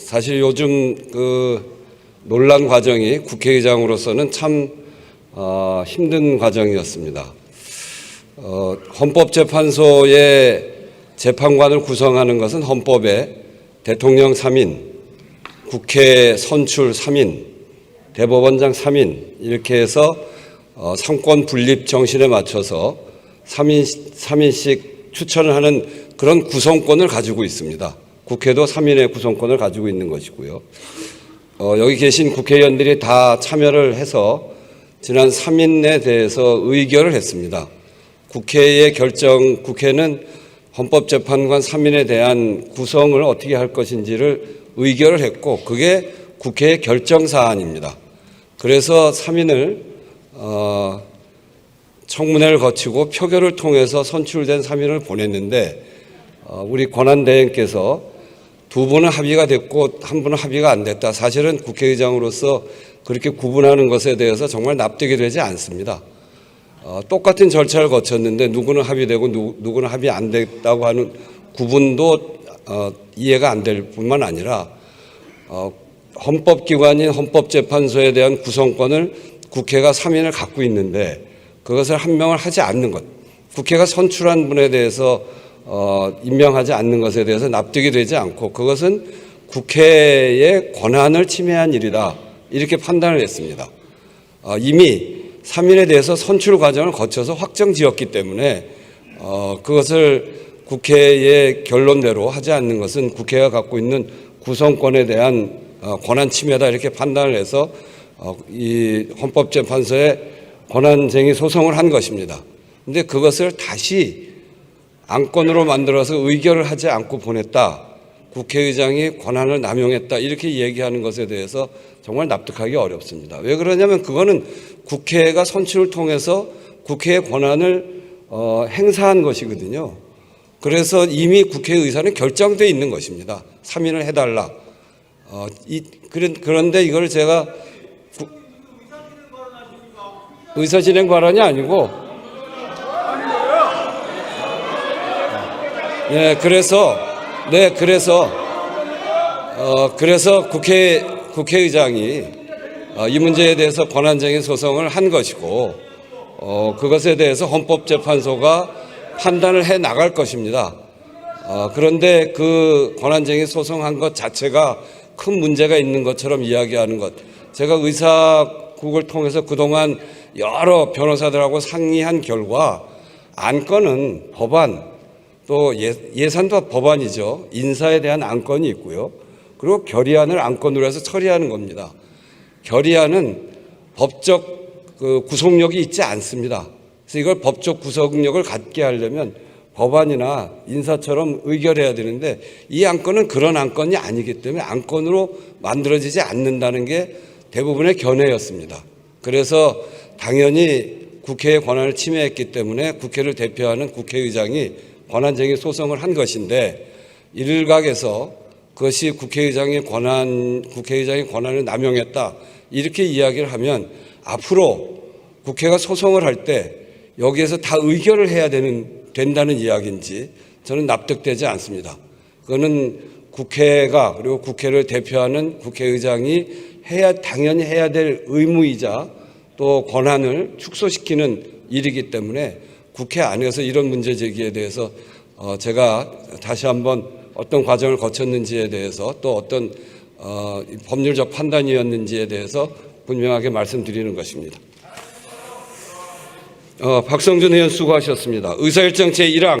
사실 요즘 논란 과정이 국회의장으로서는 참 힘든 과정이었습니다. 헌법재판소의 재판관을 구성하는 것은 헌법에 대통령 3인, 국회 선출 3인, 대법원장 3인 이렇게 해서 상권 분립 정신에 맞춰서 3인씩 추천을 하는 그런 구성권을 가지고 있습니다. 국회도 3인의 구성권을 가지고 있는 것이고요. 여기 계신 국회의원들이 다 참여를 해서 지난 3인에 대해서 의결을 했습니다. 국회는 헌법재판관 3인에 대한 구성을 어떻게 할 것인지를 의결을 했고 그게 국회의 결정사안입니다. 그래서 3인을 청문회를 거치고 표결을 통해서 선출된 3인을 보냈는데 우리 권한대행께서 두 분은 합의가 됐고 한 분은 합의가 안 됐다. 사실은 국회의장으로서 그렇게 구분하는 것에 대해서 정말 납득이 되지 않습니다. 똑같은 절차를 거쳤는데 누구는 합의되고 누구는 합의 안 됐다고 하는 구분도 이해가 안 될 뿐만 아니라 헌법기관인 헌법재판소에 대한 구성권을 국회가 3인을 갖고 있는데 그것을 한 명을 하지 않는 것, 국회가 선출한 분에 대해서 임명하지 않는 것에 대해서 납득이 되지 않고 그것은 국회의 권한을 침해한 일이다 이렇게 판단을 했습니다. 이미 3인에 대해서 선출 과정을 거쳐서 확정지었기 때문에 그것을 국회의 결론대로 하지 않는 것은 국회가 갖고 있는 구성권에 대한 권한 침해다 이렇게 판단을 해서 이 헌법재판소에 권한쟁의 소송을 한 것입니다. 그런데 그것을 다시 안건으로 만들어서 의결을 하지 않고 보냈다. 국회의장이 권한을 남용했다. 이렇게 얘기하는 것에 대해서 정말 납득하기 어렵습니다. 왜 그러냐면 그거는 국회가 선출을 통해서 국회의 권한을 행사한 것이거든요. 그래서 이미 국회 의사는 결정되어 있는 것입니다. 3인을 해달라. 그런데 이걸 제가 의사진행 발언이 아니고 그래서 국회의장이 이 문제에 대해서 권한쟁의 소송을 한 것이고 그것에 대해서 헌법재판소가 판단을 해 나갈 것입니다. 그런데 그 권한쟁의 소송한 것 자체가 큰 문제가 있는 것처럼 이야기하는 것, 제가 의사국을 통해서 그동안 여러 변호사들하고 상의한 결과 안건은 법안, 또 예산도 법안이죠. 인사에 대한 안건이 있고요. 그리고 결의안을 안건으로 해서 처리하는 겁니다. 결의안은 법적 구속력이 있지 않습니다. 그래서 이걸 법적 구속력을 갖게 하려면 법안이나 인사처럼 의결해야 되는데 이 안건은 그런 안건이 아니기 때문에 안건으로 만들어지지 않는다는 게 대부분의 견해였습니다. 그래서 당연히 국회의 권한을 침해했기 때문에 국회를 대표하는 국회의장이 권한쟁의 소송을 한 것인데 일각에서 그것이 국회의장의 권한을 남용했다 이렇게 이야기를 하면 앞으로 국회가 소송을 할 때 여기에서 다 의결을 해야 된다는 이야기인지 저는 납득되지 않습니다. 그거는 국회가 그리고 국회를 대표하는 국회의장이 당연히 해야 될 의무이자 또 권한을 축소시키는 일이기 때문에 국회 안에서 이런 문제 제기에 대해서 제가 다시 한번 어떤 과정을 거쳤는지에 대해서 또 어떤 법률적 판단이었는지에 대해서 분명하게 말씀드리는 것입니다. 박성준 의원 수고하셨습니다. 의사일정 제1항